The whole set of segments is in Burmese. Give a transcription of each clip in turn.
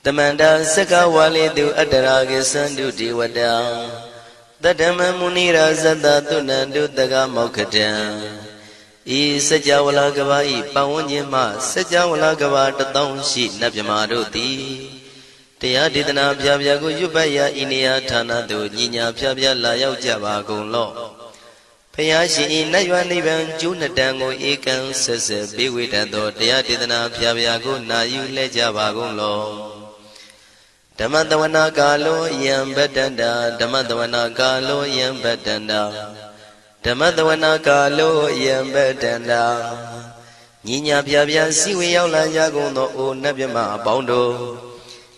Tamanda Saka Wali do Adaragi Sandu Diwada Tadama Munira Zada Tunandu Daga Mokatan E Sajawala Gavai Pawanyama Sajawala Gavata Townshi Nabjamaruti Tia Didana Pyago Yubaya Inia Tana do Nina Pyabya Layao Java Golo Payashi Nayuan even Junatango Ekan Sese Biwitado Tia Didana Pyago Nayu Lejava Golo Damadavana Galo Yam Betanda, Damadavana Galo Yam Betanda, Damadavana Galo Yam Betanda, Nina Piavia Siwiola Yagono O Nabima Bondo,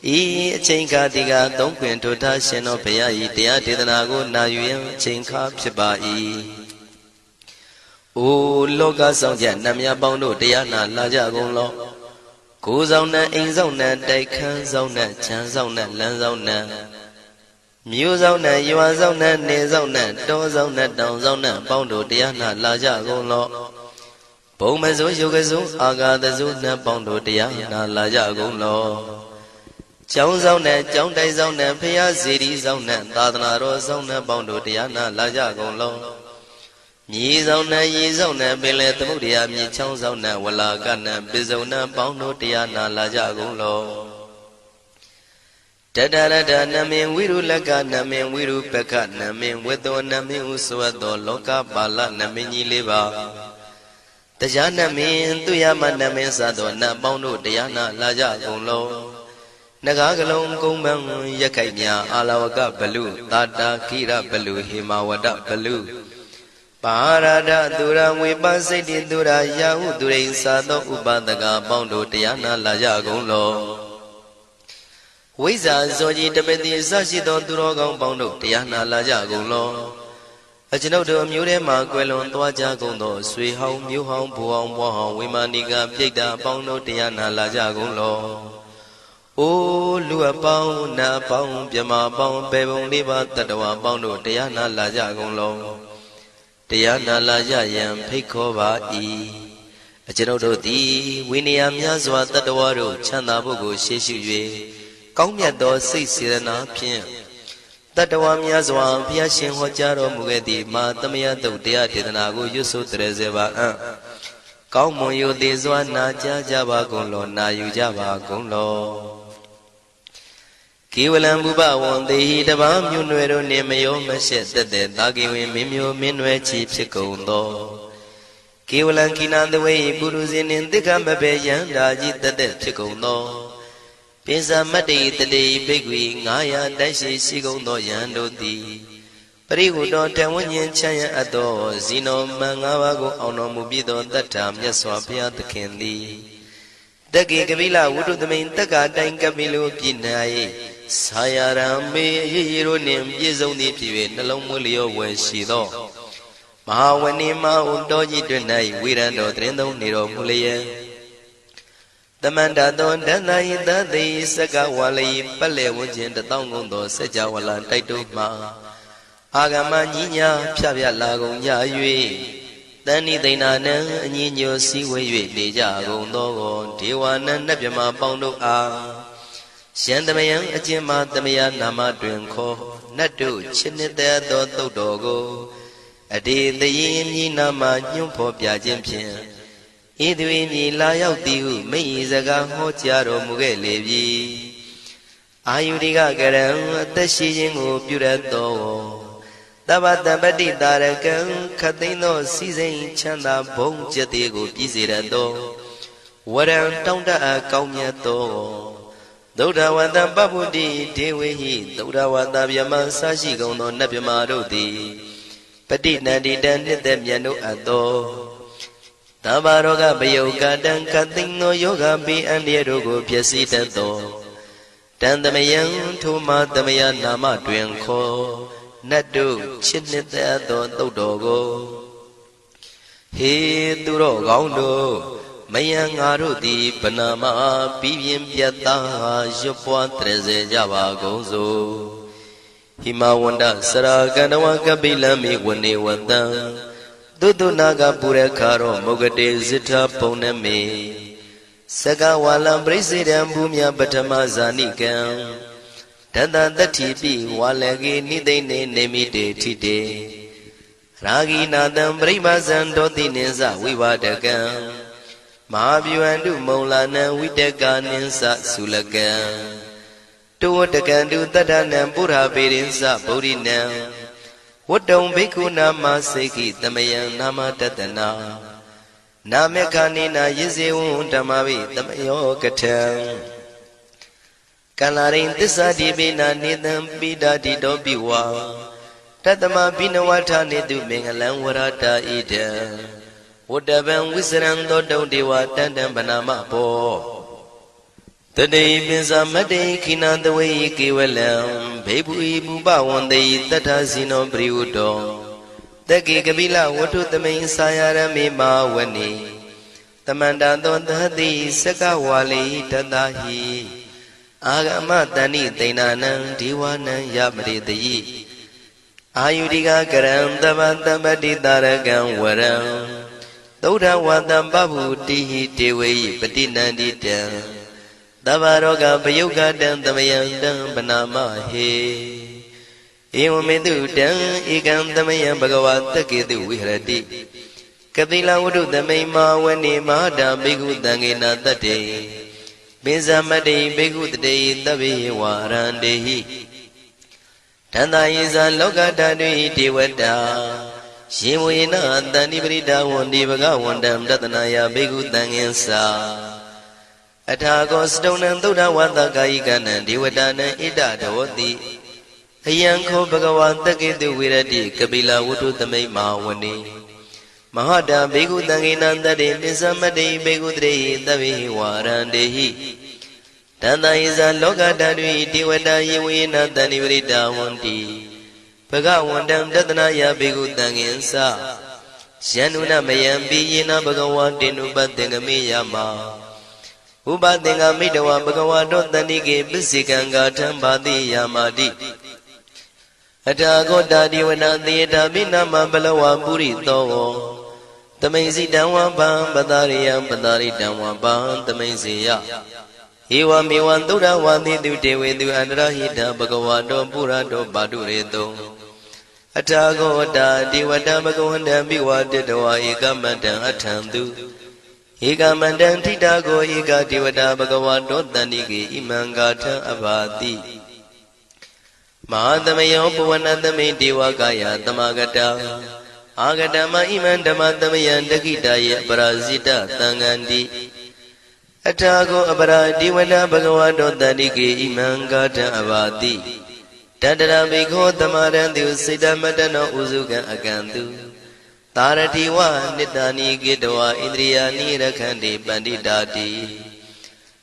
E Chinka Diga, don't quint to Tashino Paya, Dia Didanago, Nayum, Chinka Pibai. O Loga Sonja Namia Bondo, Diana Lajagono. Goes on that in zone that they can zone that chance on that lands on that Muse on that you are on that nails on that doors on that downs on that bondo diana laja golo Bomazo Yogazo Aga the Zuna bondo diana laja golo Jones on that John days on that Pia cities on that Dadanaros on that bondo diana laja golo Yizona Yizona Billet Mudia Michonzona Walagana Bizona Bondo Diana Lajagulo Tadada Namin Wiru Lagana Min Wiru Peka Namin Wedo Namin Uswado Loka Bala Namini Liva Tajana Min Tuyama Namin Sadona Bondo Diana Lajagulo Nagagalong Gumang Yakanya Alawaka Balu Tata Kira Balu Himawada Balu Parada Dura Wibasiti Dura Yahu Durin Sado Ubadaga Bondo Diana Lajagulo Wiza Zoji Tabeti Sashido Durogon Bondo Diana Lajagulo Ajinodo Murema Quelon Tuajagundo Sui Home Mu Home Puong Wahong Wimaniga Pida Bondo Diana Lajagulo O Lua Pong Na Pong Piama Pong Pebong Liba Tatawa Bondo Diana Lajagulo Diana Lajayan Pekova E. A general D. Winniam Yazwa Tadawaro Chanabugo Sheshu Komyado 6 Pien Tadawam Yazwa Piashin Hojaro Mugedi Matamia do Dia Didanago Yusu Trezeva Komoyo de Zwana Java Golo Na Yujava Golo Kiwalam Buba one day the Bam Yunuero Nemayo Meshet the Dagi Mimio Minwe Chief Secondo Kiwalan Kinan the way Buruzin in the Gambabe Yandaji the dead Secondo Pisa Mati the day Bigwi Naya Dashi Sigondo Yando di Periudo Tawanyan Chaya Ado Zino Mangawago Ono Mubido that time Yaswapia the Candy Dagi Gavila would the main Taka Dangabilu Pinai Sayarame Yironim Yizoni Pive Nalomulio Weshido Mahawanima Undoji Dunai Wirando Trendo Niro Mulia The Mandadon Danai Dadi Sakawali Pale Wujin the Tongundo Sajawala Taituma Agama Nina Pavia Lago Yayui Dani Dinana Nino Siwe Dejago Nogo Tiwana Nabima Bondo A Shandamayan Ajima Damaya Nama Drinko Nadu Chinita do Dogo Adi the Yin Nama Yumpo Piajimpian Idwini Layao Diu Meizaga Hotiaro Mugelevi Ayudiga Garam Tashing Purato Dabata Badi Darakan Katino Season Chanda Bong Jatigo Pizirado Waran Tonda Kaumiato Doda Wanda Babudi, Dewi, Doda Wanda Yaman Sashi Gono Nabimarodi, Padina Didan Demiano Ado Tabaroga Bayoga Dan Katino Yoga Bi and Yerogo Piasitato Dandamayan Tuma Damaya Nama Dwenko Nadu Chinita Dodogo He Duro Gaundo Mayang Arudi Panama Pivian Piata Jopua Treze Java Gozo Himawanda Saraganawa Kabila Mi Wani Wanda Dudu Naga Purekaro Mogade Zita Poname Sagawalam President Bumya Batama Zanikam Tata Tatipi Walagi Nidene Nemide Tide Ragi Nadam Bribazan Dotineza Vivadagam Mahabu Andu Maulana Vidaganinsa Sulagam Tuwatakandu Tadanam Pura Pedinsa Bodinam What don't Biku Nama Seki Tamayan Nama Tatana Namekanina Yizeun Tamavi Tamayo Katam Kalarin Tisa Dibina Nidam Bida Dido Biwa Tatama Binawata Nidu Mengalan Warata Ida Wodaban Wizard Dodo Dewa Tandam Banama Po Today Bizamade Kina the way Kiwalam Baby Buba one day that has no Briudo The Gigabila Watu the main Sayara Mima Wani The Mandandon the Hadi Sakawali Tadahi Agama Dani Tainana Diwana Yamri the Yi Ayudiga Karam the Bandamadi Daragan Waram Doda Wadam Babu Dihi Dewi Patina Dita Davaroga Bayoga Dan Damayandam Banama He Eomedu Dan Igan Damayam Bhagavata Kedu Vihradi Kabila Udu Damayma Wani Mahada Bigu Dangina Tate Bizamade Bigu Day Davi Warandehi Tanda Iza Loga Dadi Diwada Shimuina Danibrida Wandi Baga Wandam Datanaya Bigu Danginsa Atagos Donan Doda Wanda Gaigana Diwadana Ida Dawati Ayanko Bhagavanta Kedu Viradi Kabila Wudu Tamay Mawani Mahada Bigu Danginanda De Nizamade Bigu Dre Davi Warandehi Tanda Iza Loga Dadwi Diwada Yewina Danivrida Wandi Bhagawandam Datanaya Bigu Danginsa Shanuna Mayambi Yina Bhagawantinu Batengami Yama Uba Denga Midawa Bhagavado Danige Bisikanga Tambadi Yamadi Atago Dadi Wana Theata Binama Balawa Puri Towo Tamaisi Dawa Ban Badariam Badari Dawa Ban Tamaisia Iwa Miwan Dura Wandi Dute Vedu Andrahita Bhagavado Purado Baduredo Atago Dadi Wada Bhagavanda Biwa Dedawa Ikamatan Atandu Ega Mandan Titago Ega Divada Bhagavato Danigi Imangata Abati Mahadamayo Puvanadame Divagaya Tamagata Agadama Imandamayan Dakitaya Parazita Tangandi Atago Abara Divada Bhagavato Danigi Imangata Abati Tadara Biko Tamarandu Sidamatano Uzuka Agandu Taratiwa Nidani Gidwa Indriya Nirakandi Bandidati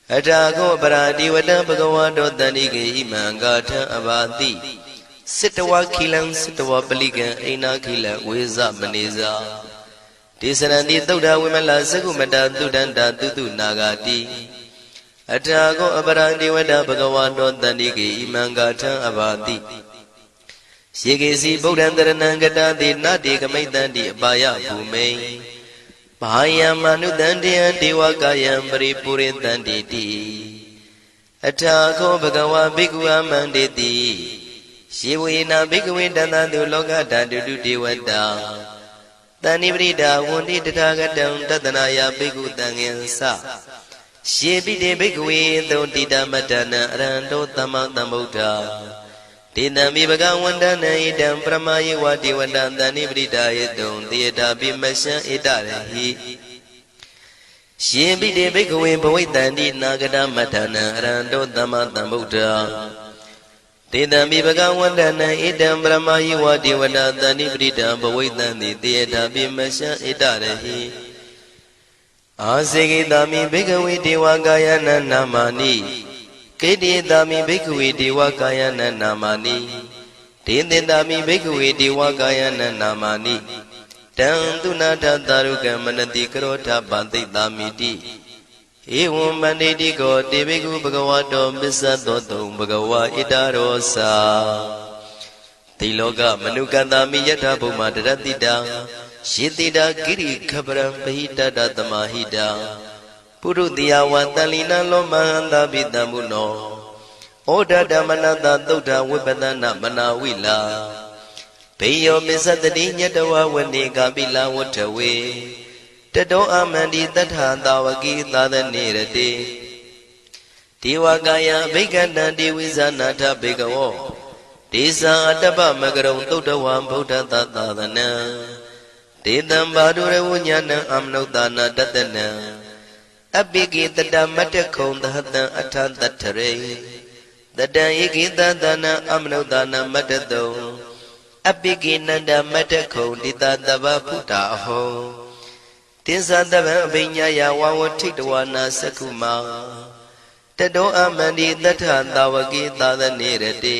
Atago Paradi Vada Bhagavado Danige Imangata Abati Sitawa Kilan Sitawa Paligan Aina Kila Weza Maniza Tisarandi Dauda Wimala Sagumata Dudanda Dudu Nagati Atago Aparandi Vada Bhagavado Danige Imangata Abati Shigesi Bodhandaranangata di Nadi Kamaitandi Abaya Bhume Bahaya Manudandi and Diwakayam Paripuritandi Atako Bhagawa Bhikwa Manditi Shiwina Bhikwindana Dulogata Dudu Diwada Tanibrida Wundi Tatagatam Tatanaya Bhiku Tangensa Shibide Bhikwi Dotita Matana Rando Tamatamota Dinami Bhagawandana Idam Pramayi Wadi Wadandani Bridaya Don Theata Bimasha Idarahi Shimbi de Bhikwe Bhavitandi Nagada Matana Rando Damatambuddha Dinami Bhagawandana Idam Pramayi Wadi Wadandani Bridaya Bhavitandi Theata Bimasha Idarahi Asegi Dami Bhikwe Diwagayana Namani Kedi Dami Bhikwe Diwakayana Namani Dindindami Bhikwe Diwakayana Namani Tandunata Daruka Manati Karota Bandi Damiti Evam Manditi Go Deviku Bhagavato Misadoto Bhagava Idarosa Tiloga Manuka Dami Yata Bhuma Daratida Shitida Giri Kabram Bahita Datamahida ပုရုတိယဝတလိနလောမဟန္တာပိတံမုနောဩဒဓမ္မနတသုဒ္ဓဝိပဒနာမနာဝိလာဘေယောပစ္စတတိညတဝဝနေကပိလဝထဝေတတောအမန္တိတထသာဝကိသာသနေရတိဒေဝကာယဘိက္ခန္တံဒေဝိဇာနာထဘေကဝောဒေဇာအတ္တပမကရုံသုဒ္ဓဝံဗုဒ္ဓသာသနံဒေတံဘာဒုရဝဉာဏံအမနုဿာနာတတနံအပိကိတတမတ္တခုံသဟတံအထတထရေတတံဧကိတသနံအမနုဿာနာမတ္တတုံအပိကိနန္ဒမတ္တခုံတိတတဗ္ဗဖုတာအဟောတိသတဗံအဘိညာယဝဝထိတဝနာသက္ခုမာတတောအမန္တိတထသာဝကိသာသနေရတိ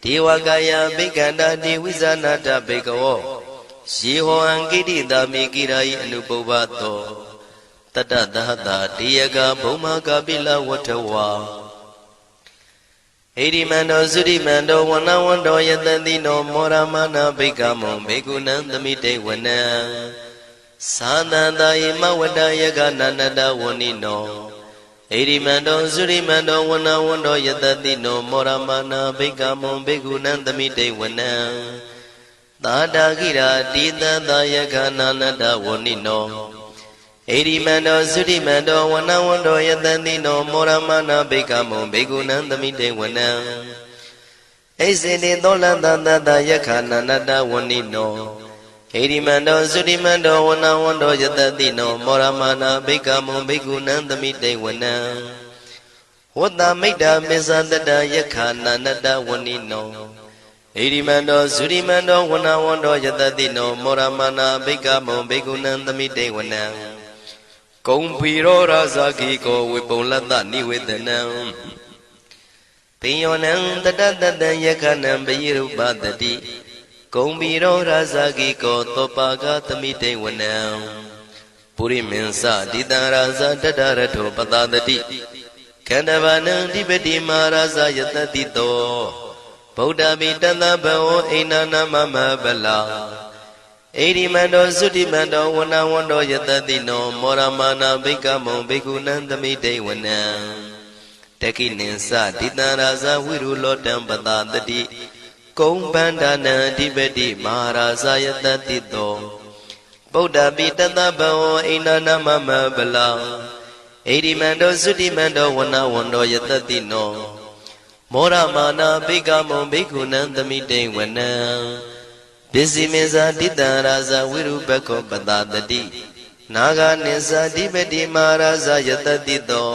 ဒေဝကာယဘိက္ခန္တာဒေဝိဇာနာတဘေကဝောယေဟောအံကိတိတာမိကိရာယအနုပုဗ္ဗတောတတသဟတာတေယကဘုံမကပိလဝထဝါဣရိမန္တောသုရိမန္တောဝနဝန္တောယတတိနောမောရမနာဘိက္ခမုံဘေကုဏံသမိတေဝနံသာသန္တာယမဝတ္တယကနန္တဝနိနောဣရိမန္တောသုရိမန္တောဝနဝန္တောယတတိနောမောရမနာဘိက္ခမုံဘေကုဏံသမိတေဝနံသာတာကိရာတိတသာယကနန္တဝနိနောဣရိမန္တောသုရိမန္တောဝနဝန္တောယတတိနောမောရမနာဘိက္ခမုံဘေကုဏံသမိတေဝနံဣစေတိသောလတသတယခနန္တဝနိနောဣရိမန္တောသုရိမန္တောဝနဝန္တောယတတိနောမောရမနာဘိက္ခမုံဘေကုဏံသမိတေဝနံဝတ္တမိတ္တမစ္ဆတတယခနန္တဝနိနောဣရိမန္တောသုရိမန္တောဝနဝန္တောယတတိနောမောရမနာဘိက္ခမုံဘေကုဏံသမိတေဝနံကုံဖီရောရာဇာခိကောဝေပုံလတ္တနိဝေဒနံပိယောနံတတတတံယခနံပယိရုပတတိကုံဖီရောရာဇာခိကောသောပါကသမိတေဝနံပုရိမင်းစတိတံရာဇာတတရထောပတတတိခန္ဓဗာနံတိပတိမာရာဇာယတတိတောဗုဒ္ဓမိတတဘောအိနာနာမမဗလာဣရိမန္တောသုတိမန္တောဝနဝန္တောယတတိနောမောရမနာဘိက္ခမုံဘိက္ခုနံသမိတေဝနံတကိနိသတိတံရာဇဝိရုလောတံပတတတိကုံဗန္ဒနံအဓိပတိမဟာရာဇယတတိတောဗုဒ္ဓပိတတဘောအိနာနာမမဗလာဣရိမန္တောသုတိမန္တောဝနဝန္တောယတတိနောမောရမနာဘိက္ခမုံဘိက္ခုနံသမိတေဝနံပစ္စည်းမေဇာတိတံရာဇဝိရုပခောပတတတိနာဂာနိသတိပတိမဟာရာဇယတတိတော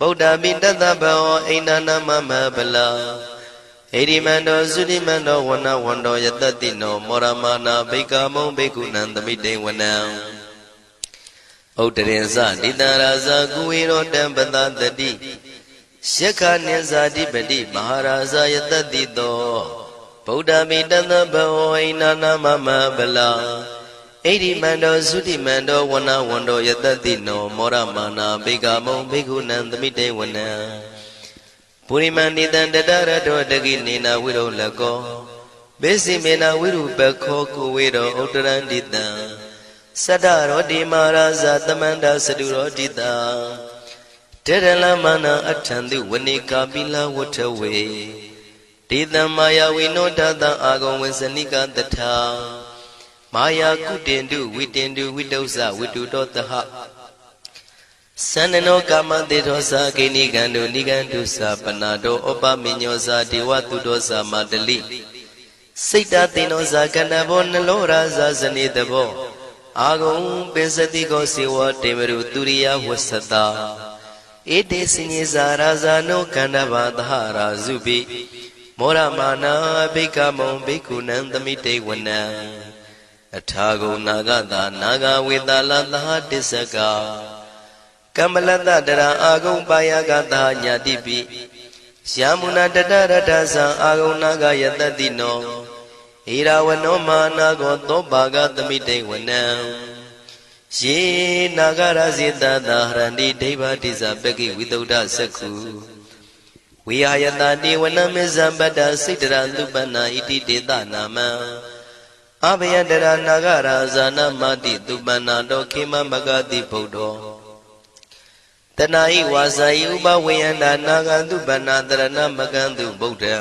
ဗုဒ္ဓပိတတဘောအိန္ဒနာမမဗလာဣရိမန္တောသုတိမန္တောဝနဝန္တောယတတိနောမောရမနာဘိက္ခမုံဘိက္ခုနံသမိတေဝနံဥဒရင်သတိတံရာဇကုဝေရောတံပတတတိယက္ခနိသတိပတိမဟာရာဇယတတိတောဗုဒ္ဓမိတတဘောဣနာနာမမဗလာဣရိမန္တောသုတိမန္တောဝနဝန္တောယတတိနောမောရမနာဘိက္ခမုံဘိက္ခုနံသမိတေဝနံပုရိမန္တိတံတတရတောတကိနေနာဝိရုလကောဘေစီမေနာဝိရုပခောကုဝေရောဥတရန္တိတံသတ္တရောတိမာရာဇသမန္တာစတုရောတိတံတေရလမနာအထံတုဝနိကာပိလဝထဝေဒေတံမာယဝိနောတတံအာဂုံဝေစနိကတထာမာယာကုတင်တုဝိတင်တုဝိတုဇဝိတုတောတဟသန္နနောကာမတေသောသာဂိနိကံတုနိကံတုသာပနာတောဩပမညောသာဒေဝတုတောသာမတလိစိတ်တသိနောသာကန္နဘောနလောရာဇဇနေတဘောအာဂုံပင်စတိကောစေဝတေမရုသူရိယဝသတာဧတေစဉ္ဇာရာဇာနောကန္နဘာသဟရာဇုပိမောရမနာဘိက္ခမုံဘိက္ခုနံသမိတေဝနံအထာဂုံနာဂတာနာဂဝေတလသဟတစ္စကကမ္မလတ္တတရာအာဂုံပါယကတာညာတိပိယာမုနာတတရတသံအာဂုံနာဂယတတိနောဣရာဝနောမာနာကောသောပါကသမိတေဝနံယေနာဂရဇိတသာဟရန္တိဒိဗ္ဗတိဇပကိဝိသုဒ္ဓသက္ခုဝိဟာယတတိဝနမေဇံပတ္တစိတ္တရသုပနာဣတိတေသနာမံအဘယတရနာဂရာဇာနမတိသုပနာတောခေမမဂတိဗုဒ္ဓော တဏှာဤဝါစာဤဥပဝေယန္တာနာဂန္တုပဏတရဏမကန္တုဗုဒ္ဓံ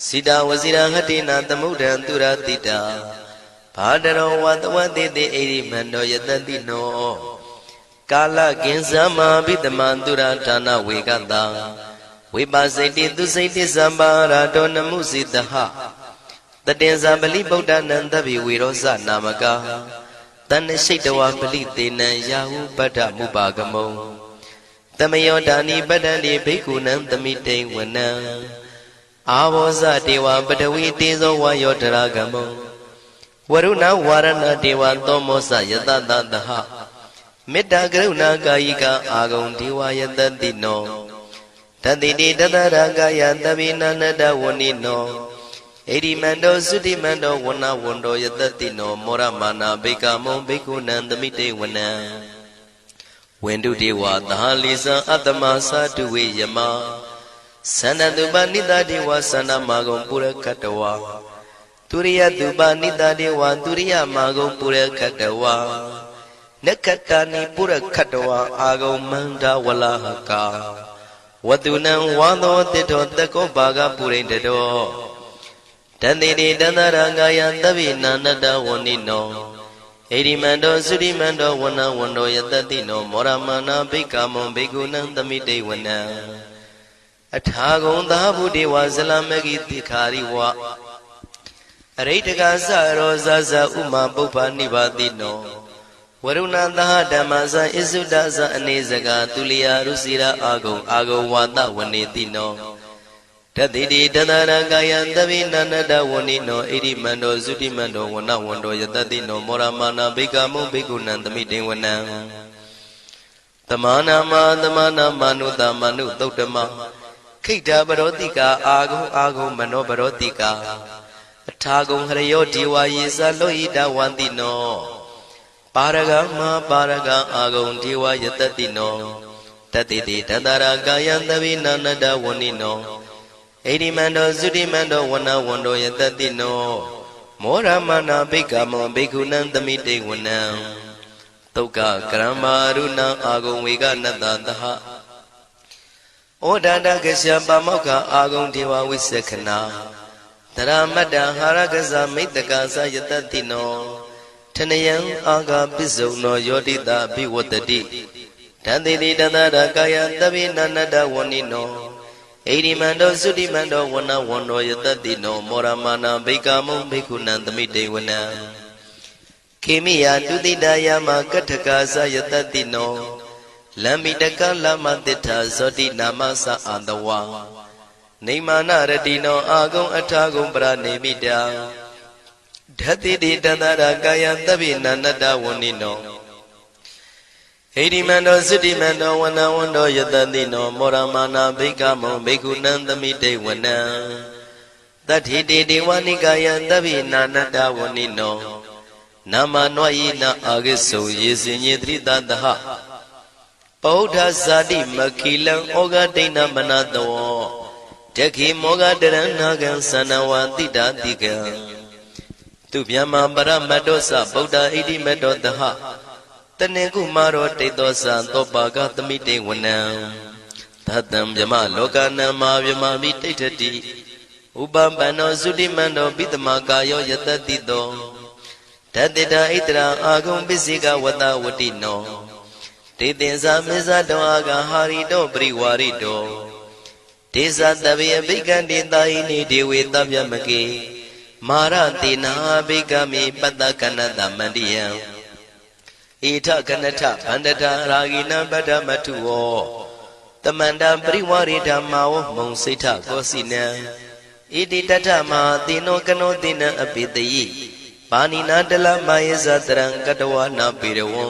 စိတာဝစီရဟတိနာသမုဒ္ဒံသူရတိတာဘာတရောဝတဝတိတိဣရိမန္တောယတတိနောကာလကင်္စမဘိတမံသူရဌာနဝေကတံဝိပါစိတိသူစိတိသံပါရာတောနမှုစိတဟတတေဇာပလိဗုဒ္ဓနံသဗ္ဗေဝေရောဇနာမကတဏ္ဏရှိတဝပလိသေနံယာဟုပတ္ထမုပါကမုံတမယောဒာနိပတ္တန္တိဘိက္ခုနံသမိတိဝနံအာဘောဇတေဝပတဝီတေဇောဝါယောတရာကမုံဝရုဏဝါရဏတေဝသောမောစယတတသဟမေတ္တာကရုဏာကာယိကအာဂုံဒေဝယတတိနောတတိတိတတရာကာယသဗ္ဗေနန္တဝဏိနောဣရိမန္တောသုတိမန္တောဝဏဝန္တောယတတိနောမောရမာနာဘိကမုံဘိက္ခုနံသမိတေဝနံဝန္တုတေဝသဟလိသံအတ္တမသာတုဝေယမသန္တတုပနိတတေဝသန္တမာဂုံပုရခတဝါទុរិយតុបនិតាទេវទុរិយមាဂုံပုရခတဝါနက္ခတာနိပုရခတဝါအာဂုံမန္တဝလဟကာဝတုနံဝါသောတိတောတကောဘာဂပုရိတတောတန္တိတိတန္တရာဂာယသဗ္ဗေနန္တဝဏိနောဣရိမန္တောသုရိမန္တောဝဏဝန္တောယတတိနောမောရမနာဘိက္ခမုံဘိက္ခုနံသမိတေဝနံအထာဂုံသာဗုဒေဝဇလမဂိတိခာရိဝအရိတကသရောဇဇဥမာပုပ္ပနိပါတိနောဝရုဏသဟဓမ္မဇဣစုဒဇအနေစကာသူလျာရုစီရာအာဂုံဝါဒဝနေတိနောတတိတိတတရကာယသဗ္ဗေနန္တဝဏိနောဣရိမန္တောသုတိမန္တောဝဏဝန္တောယတတိနောမောရမာနာဘိက္ခမုံဘိက္ခုနံသမိတေဝနံသမာနာမနုတမနုသုတ်တမခိတ္တပရောတိကာအာဂုံမနောပရောတိကာအထာဂုံဟရယောဒေဝယေသလောဣတဝန္တိနောပါရဂမပါရဂအာဂုံဒေဝယတတိနောတတိတိတတရာကာယသဗ္ဗေနန္တဝဏိနောဣရိမန္တောသုတိမန္တောဝဏဝန္တောယတတိနောမောရမနာဘိက္ခမောဘိက္ခုနံသမိတေဝနံသုက္ကကရမရုဏအာဂုံဝေကနတသဟဩဒန္တကရှပါမောက္ခအာဂုံဒေဝဝိသခနာတရမတ္တဟာရကဇမိတ္တကာသယတတိနောထနယံအာဂပိစုံနောယောတိတာဘိဝတ္တိတန္တိတိတတရကာယသဗ္ဗေနန္တဝဏိနောဣရိမန္တောသုတိမန္တောဝဏဝန္တောယတတိနောမောရမာနာဘိက္ခမုံဘိက္ခုနံသမိတေဝနံခေမိယတုတိတယမကထကာသယတတိနောလမ္မိတကလမတိထာဇောတိနာမသအာတဝါနေမာနရတိနောအာဂုံအထာဂုံပရနေမိတာဓတိတိတတရကာယသဗ္ဗေနန္တဝဏိနောဣရိမန္တောသုတိမန္တောဝဏဝန္တောယတတိနောမောရမာနာဘိက္ခမုံဘိက္ခုနံသမိတေဝနံတတိတိဒေဝနိကာယသဗ္ဗေနန္တဝဏိနောနာမနောယိနာအာဂိစုံယေစင်ညေတိတတဟပောဓဇာတိမခိလံဩဃဒိဏမနတောတခိမောဂတရဏဂံသနဝတိတာတိကံသူဗျမပရမတ္တောသဗုဒ္ဓဣတိမတ္တောတဟတနေကုမာရောတိတောသံသောပါကသမိတေဝနံသတံဗျမလောကနံမာဗျမမိတိဋ္ဌတိဥပပန္နောသုတိမန္တောပိတမကာယောယတတိတောတတိတာဣတရာအာဂုံပစ္စေကဝတဝတိနောတေသင်္ဇာမေဇတောအာဂဟာရိတောပရိဝါရိတောဒေဇတဗေဘိကံတေတာယိနိဒေဝေတဗျမကေမာရတေနာဘိကမိပတ္တကနတမန္တိယံဣထကနထဗန္တတာရာဂိနံပတ္တမထုဝောတမန္တပရိဝါရိဓမ္မာဝမုံစိဋ္ဌကောစီနံဣတိတထမဟာတိနောကနောတိနံအပိတယိပါဏိနာတလမယေဇတရံကတဝနာပေရဝံ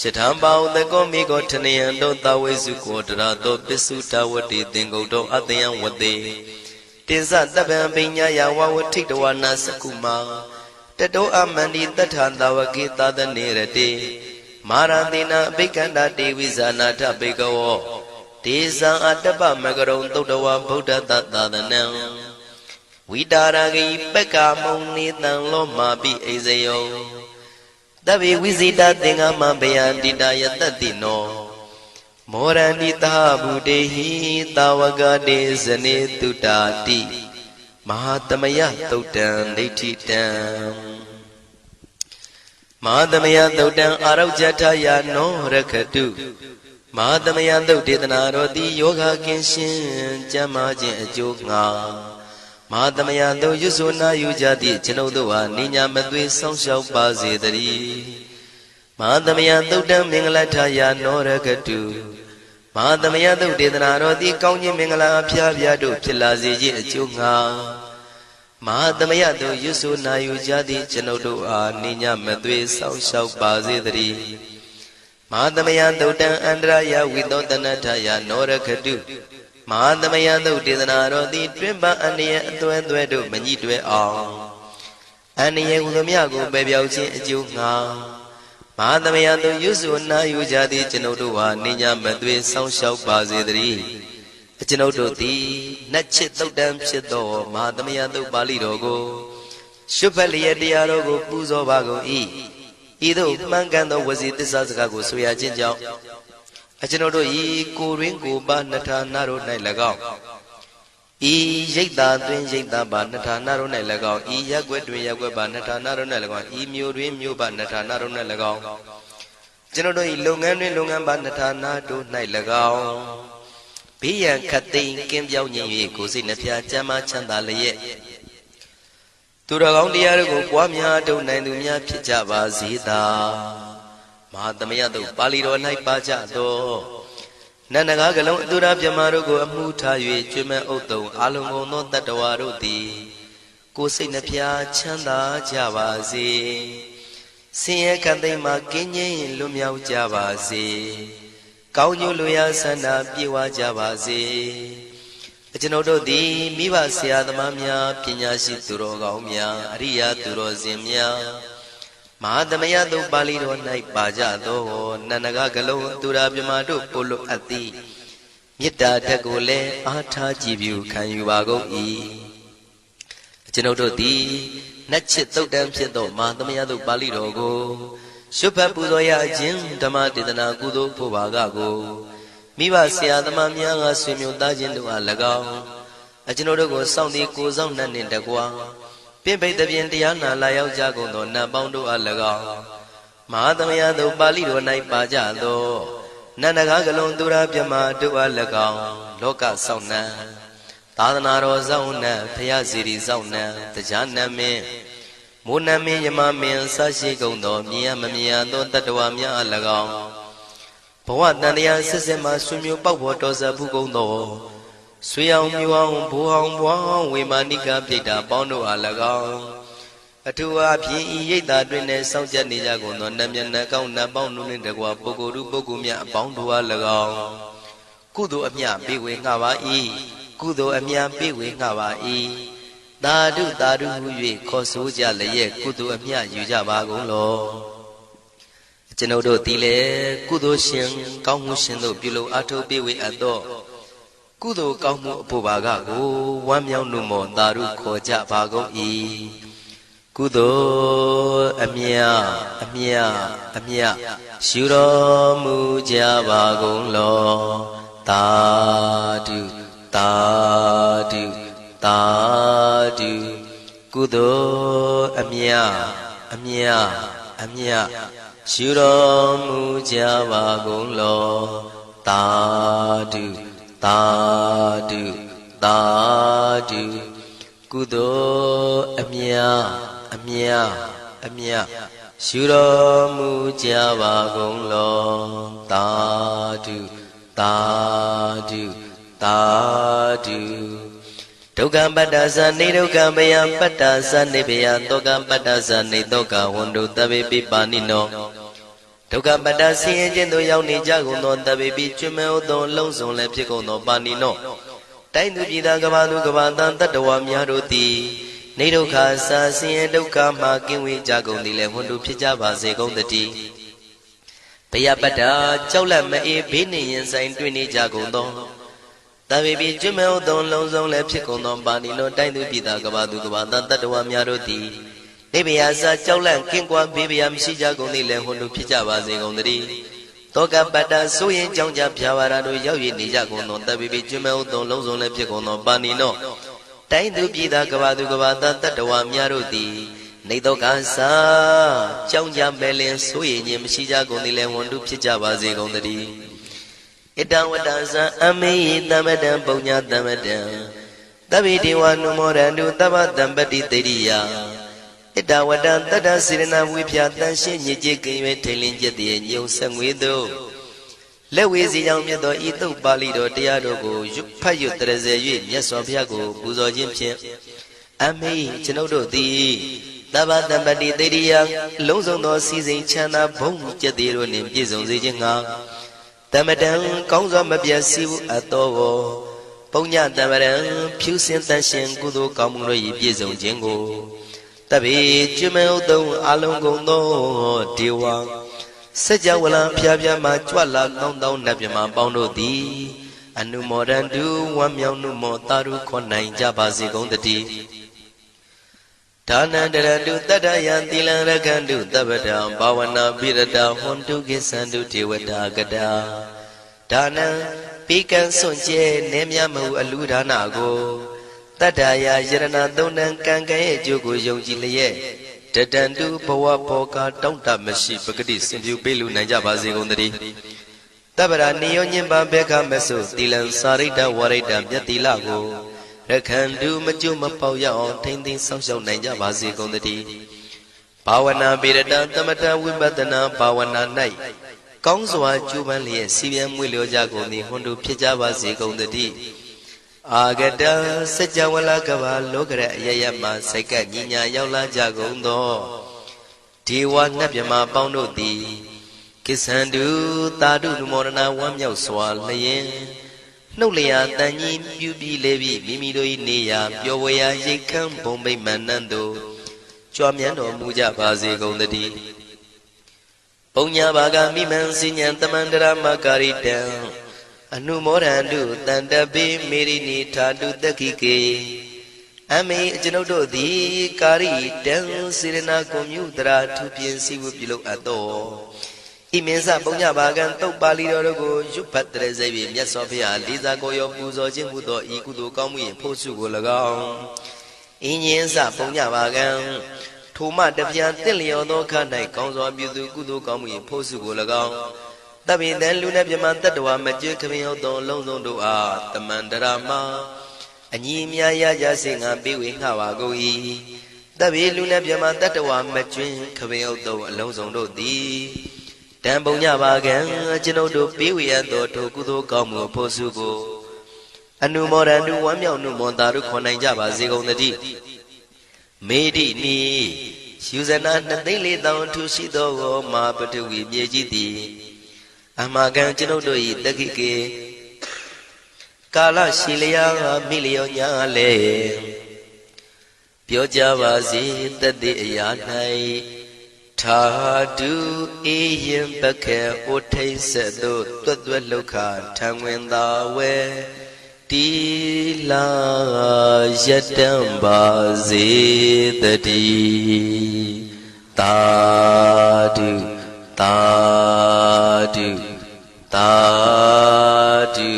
ရှထံပါဥတကောမိကောထနယံတောတဝေစုကောတရာတောပစ္စုတဝတိသင်္ကုတ်တောအတယံဝတေတေဇတပံပိညာယဝဝထိတဝနာစကုမာတတောအမန္တိတထံတဝကေသဒနေရတေမာရတိနာအဘိက္ခန္တာတေဝိဇာနာထဘေကဝောဒေဇံအတ္တပမကရုံသုတ်တဝဗုဒ္ဓတသာသနံဝိတာရဂိပက္ခမုံနေတံလောမာပိအိဇယောတဗေဝိဇိတသင်္ဃမဘယန္တိတယတတိနော မောရဏိတာဗုတေဟိတာဝကတေဇနေတုတာတိမဟာသမယသုတ်တံဒိဋ္ဌိတံမဟာသမယသုတ်တံအာရောဇထယာနောရခတုမဟာသမယသုတ်ဒေသနာတော်သည်ယောဂကင်းရှင်းကျမ်းမာခြင်းအကျိုးငါမဟာသမယသုတ်ရွဆိုနာယူကြသည့်ကျွန်ုပ်တို့ဟာနိညာမသွေဆောင်းလျှောက်ပါစေတည်းမဟာသမယသုတ်တံမင်္ဂလထယာနောရခတုမဟာသမယသုတ်ဒေသနာတော်သည်ကောင်းခြင်းမင်္ဂလာအဖျားဖျားတို့ဖြစ်လာစေခြင်းအကျိုးငါမဟာသမယသုတ်ရွဆိုနာယူကြသည့်ကျွန်ုပ်တို့အားနိညာမသွေဆောင်းလျှောက်ပါစေတည်းမဟာသမယသုတ်တံအန္တရာယဝိသောတနထယာနောရခတုမဟာသမယသုတ်ဒေသနာတော်သည်တွင်ပအန္တရာယ်အသွဲသွဲတို့မညှိတွဲအောင်အန္တရာယ်ဟူသည်ကိုပယ်ပြောက်ခြင်းအကျိုးငါမဟာသမယသုတ်ရွဆိုနာယူကြသည့်ကျွန်ုပ်တို့ဟာနိညာမသွေဆောင်းလျှောက်ပါစေတည်းကျွန်ုပ်တို့သည်နတ်ချစ်သုတ်တံဖြစ်သောမဟာသမယသုတ်ပါဠိတော်ကိုရှုဖတ်လျက်တရားတော်ကိုပူဇော်ပါကုန်၏ဤသို့မှန်ကန်သောဝစီသစ္စာစကားကိုဆိုရခြင်းကြောင့်ကျွန်ုပ်တို့ဤကိုရင်းကိုပါနှထာနာတို့၌၎င်းဤရိတ်တာတွင်ရိတ်တာပါနှထာနာတို့၌၎င်းဤရက်ွက်တွင်ရက်ွက်ပါနှထာနာတို့၌၎င်းဤမြို့တွင်မြို့ပါနှထာနာတို့၌၎င်းကျွန်ုပ်တို့ဤလုပ်ငန်းတွင်လုပ်ငန်းပါနှထာနာတို့၌၎င်းဘေးရန်ခတ်သိမ်းကင်းပြောင်းခြင်း၍ကိုယ်စိတ်နှဖျားချမ်းသာချမ်းသာလျက်သူတော်ကောင်းတရားတို့ကိုပွားများထုတ်နိုင်သူများဖြစ်ကြပါစေသာမဟာသမယသုတ်ပါဠိတော်၌ပါကြသောနန္ဒကားကလုံးအတူရပြမတို့ကိုအမှုထား၍ကျွမ်းမဲ့ဥတုံအာလုံးကုန်သောတတ္တဝါတို့သည်ကိုယ်စိတ်နှဖျားချမ်းသာကြပါစေဆင်းရဲခတ်သိမ်းမှကင်းငြိမ်းလွတ်မြောက်ကြပါစေကောင်းကျိုးလိုရာဆန္ဒပြေဝကြပါစေကျွန်ုပ်တို့သည်မိဘဆရာသမားများပညာရှိသူတော်ကောင်းများအရိယာသူတော်စင်များမဟာသမယသုတ်ပါဠိတော်၌ပါကြသောနန္ဒကကလုံးသူရာပြမတို့ပို့လို့အပ်သည်မေတ္တာဓာတ်ကိုလည်းအားထားကြည်ပြုခံယူပါကုန်၏ကျွန်ုပ်တို့သည်နတ်ချစ်သုတ်တံဖြစ်သောမဟာသမယသုတ်ပါဠိတော်ကိုရှုဖတ်ပူဇော်ရခြင်းဓမ္မဒေသနာကုသိုလ်ဖို့ပါကကိုမိဘဆရာသမားများကဆွေမျိုးသားချင်းတို့အား၎င်းကျွန်ုပ်တို့ကိုစောင့်တည်ကိုဆောင်နှံ့နှင့်တကွာပြင့်ပိတ်သဖြင့်တရားနာလာရောက်ကြကုန်သောနတ်ပေါင်းတို့အား၎င်းမဟာသမယသုတ်ပါဠိတော်၌ပါကြသောနန္ဒကားကလုံးသူရာပြမတို့အား၎င်းလောကဆောင်နှံသာသနာတော်ဆောင်နှံဖရာစီရီဆောင်နှံတရားနမင်းမိုးနမင်းယမမင်းဆရှိကုန်သောမြင်ရမမြင်ရသောတတ္တဝါများအား၎င်းဘဝတန်တရားဆက်ဆက်မှဆွေမျိုးပေါက်ဖို့တော်စပ်ဘူးကုန်သောဆွေအောင်မျိုးအောင်ဘိုးအောင်ဘွားအောင်ဝေမာနိကပြိတ္တာပေါင်းတို့အား၎င်းအထူးအားဖြင့်ဤရိတ်တာတွင်နဲ့စောင့်ကြနေကြကုန်သောနတ်မြတ်နတ်ကောင်းနတ်ပေါင်းတို့နှင့်တကွာပုဂ္ဂိုလ်ပုဂ္ဂိုလ်များအပေါင်းတို့အား၎င်းကုသိုလ်အမြပေးဝေငှပါ၏ကုသိုလ်အမြပေးဝေငှပါ၏သာဓုသာဓုဟု၍ခေါ်ဆိုကြလျက်ကုသိုလ်အမြယူကြပါကုန်လောကျွန်ုပ်တို့သည်လည်းကုသိုလ်ရှင်ကောင်းမှုရှင်တို့ပြုလို့အထောက်ပေးဝေအပ်သောကုသိုလ်ကောင်းမှုအဖို့ပါကကိုဝမ်းမြောက်နှုမောသာဓုခေါ်ကြပါကုန်၏ကုသိုလ်အမြအမြအမြရှုတော်မူကြပါကုန်လောသာဓုသာဓုသာဓုကုသိုလ်အမြအမြအမြရှုတော်မူကြပါကုန်လောသာဓုသာဓုသာဓုကုသိုလ်အမြအမြအမြရှုတော်မူကြပါကုန်လောသာဓုသာဓုသာဓုဒုက္ခပတ္တသနေဒုက္ခဘယပတ္တသနေဘယတောကပတ္တသနေတောကဝန္တုတဗေပိပါဏိနောဒုက္ခပတ္တဆင်းရဲခြင်းသို့ရောက်နေကြကုန်သောတဗေပိကျွမ်းမဲ့သောလုံးစုံလည်းဖြစ်ကုန်သောပါဏိနောတိုင်းသူပြည်သားကဘာသူကဘာတန်တတ္တဝါများတို့သည်နေဒုက္ခစာဆင်းရဲဒုက္ခမှကင်းဝေးကြကုန်သည်လည်းဝန္တုဖြစ်ကြပါစေကုန်သတည်းဘယပတ္တကြောက်လန့်မအေးဘေးနှင့်ရင်ဆိုင်တွေ့နေကြကုန်သောတဗေပိကျွမ်းမဲ့သောလုံးစုံလည်းဖြစ်ကုန်သောပါဏိနောတိုင်းသူပြည်သားကဘာသူကဘာတန်တတ္တဝါများတို့သည်နေဘယစာကြောက်လန့်ကင်းကွာဘေးဘယမရှိကြကုန်သည်လည်းဝန္တုဖြစ်ကြပါစေကုန်သတည်း တောကပတ္တဆိုရင်ကြောင့်ကြဖြာဝါရတို့ရောက်ရနေကြကုန်သောတပိပိကျွမဲဥသောလုံးစုံလည်းဖြစ်ကုန်သောပါဏိနောတိုင်းသူပြည်သားကဘာသူကဘာသားတတ္တဝါများတို့သည်နေတောကသာကြောင့်ကြမဲ့လင်ဆိုရင်ခြင်းမရှိကြကုန်သည်လည်းဝန်တုဖြစ်ကြပါစေကုန်သတည်းဣတဝတ္တဇံအမေယသမတံပုညသမတံသဗ္ဗေဒေဝနုမောရန္တုသဗ္ဗတံပတိတေရိယဣတဝတ္တတတ္တစေရနာဝိဖြာတန်ရှင်းညစ်ကြေးကင်၍ထိန်လင်းကျက်တည်းညုံဆက်ငွေတို့လက်ဝေစီကြောင့်မြတ်သောဤသုတ်ပါဠိတော်တရားတို့ကိုဖတ်ရွတ်တရစေ၍မြတ်စွာဘုရားကိုပူဇော်ခြင်းဖြင့်အမေကျွန်ုပ်တို့သည်သဗ္ဗတံပတိတေရိယလုံးစုံသောစီစဉ်ချမ်းသာဘုံကျက်တည်းတို့နှင့်ပြည့်စုံစေခြင်းငှာတမတံကောင်းစွာမပြတ်စီဘူးအတော်ကိုပုညတမရံဖြူစင်တန်ရှင်ကုသိုလ်ကောင်းမှုတို့၏ပြည့်စုံခြင်းကိုတပိကျွမဲဥတုံအလုံးကုန်သောဒေဝစัจ java လံဖျားဖျားမှကြွလာကောင်းသောနတ်မြမပေါင်းတို့သည်အနုမောဒန္တုဝမ်းမြောက်နုမောတာရုခေါ်နိုင်ကြပါစေကုန်တည်းဒါနန္တရတုတတ္တယံသီလံရကန္တုတပ္ပတံဘာဝနာပိရတဟွန်တုကိသန္တုဒေဝတာကတာဒါနံပိကံစွန့်ကျဲနေမြမဟုအလူဒါနကိုတတ္တယာယရဏသုံးတန်ကံကံရဲ့အကျိုးကိုယုံကြည်လျက်တတန္တုဘဝဘောကတောင့်တမရှိပဂတိစင်ပြုပေးလူနိုင်ကြပါစေကုန်သတည်းတပ္ပရာနိယောညင်ပဘေခမဆုသီလံစာရိတ္တဝရိတ္တမြတ်တိလကိုရခန္တုမကျွမပေါရအောင်ထိမ့်သိမ်းဆောင်ရှောက်နိုင်ကြပါစေကုန်သတည်းဘာဝနာပိရတံသမထဝိပဿနာဘာဝနာ၌ကောင်းစွာကျူးပန်းလျက်စီပြန်မွေလျောကြကုန်သည်ဟွန်တုဖြစ်ကြပါစေကုန်သတည်းအာဂတစัจ java လကဘာလောကရအယယမှစိတ်ကညီညာရောက်လာကြကုန်သောဒေဝနတ်မြမပေါင်းတို့သည်ကိစ္ဆန္တုသာဓုနမောဒနာဝမ်းမြောက်စွာလျင်နှုတ်လျာတန်ကြီးပြူပြီးလေပြီးမိမိတို့၏နေရာပျော်ဝေရာရိတ်ခမ်းဘုံမိတ်မန္တန်တို့ကြွားမြန်းတော်မူကြပါစေကုန်သတည်းပုညဘာဂမိမံစိညာတမန္တရမကာရိတံအနုမောဒန္တုတန္တပိမေရိနိထာတုတခိကေအမေကျွန်ုပ်တို့သည်ကာရိတံစေရနာကွန်မြူတရာထူပြင်းစီဝပြုလုပ်အပ်သောဣမင်းစပုညဘာကံတုတ်ပါဠိတော်တို့ကိုရွတ်ဖတ်တရစေပြီးမြတ်စွာဘုရားလေးစားကိုရောပူဇော်ခြင်းဟူသောဤကုသိုလ်ကောင်းမှု၏ဖို့စုကို၎င်းအင်းညင်းစပုညဘာကံထိုမှတပြန်တင့်လျော်သောခါ၌ကောင်းစွာပြုသူကုသိုလ်ကောင်းမှု၏ဖို့စုကို၎င်းတပိတံလူနဲ့မြမတတ္တဝါမကျွခမင်းဟုတ်သောလုံးစုံတို့အားတမန္တရာမအညီအမြရရစေငါပေးဝေငှပါကုန်၏တပိလူနဲ့မြမတတ္တဝါမကျွခမင်းဟုတ်သောအလုံးစုံတို့သည်တံပုံညပါကံကျွန်ုပ်တို့ပေးဝေရသောထိုကုသိုလ်ကောင်းမှုဖို့စုကိုအနုမောဒန္တုဝမ်းမြောက်နုမောတာတို့ခေါ်နိုင်ကြပါစေကုန်သတည်းမေဒိနိယူဇနာ2,400,000ထူရှိသောမာပထဝီမြေကြီးသည်အမကံကျွန်ုပ်တို့၏တခိကေကာလရှိလျာမိလျောညာလေပြောကြပါစေတတိအရာ၌ထာတုအေယံပခေဩထိတ်ဆက်သို့တွတ်တွတ်လောက်ခထံဝင်သာဝဲတီလာယတံပါစေတတိသာဓုသာဓုသာဓု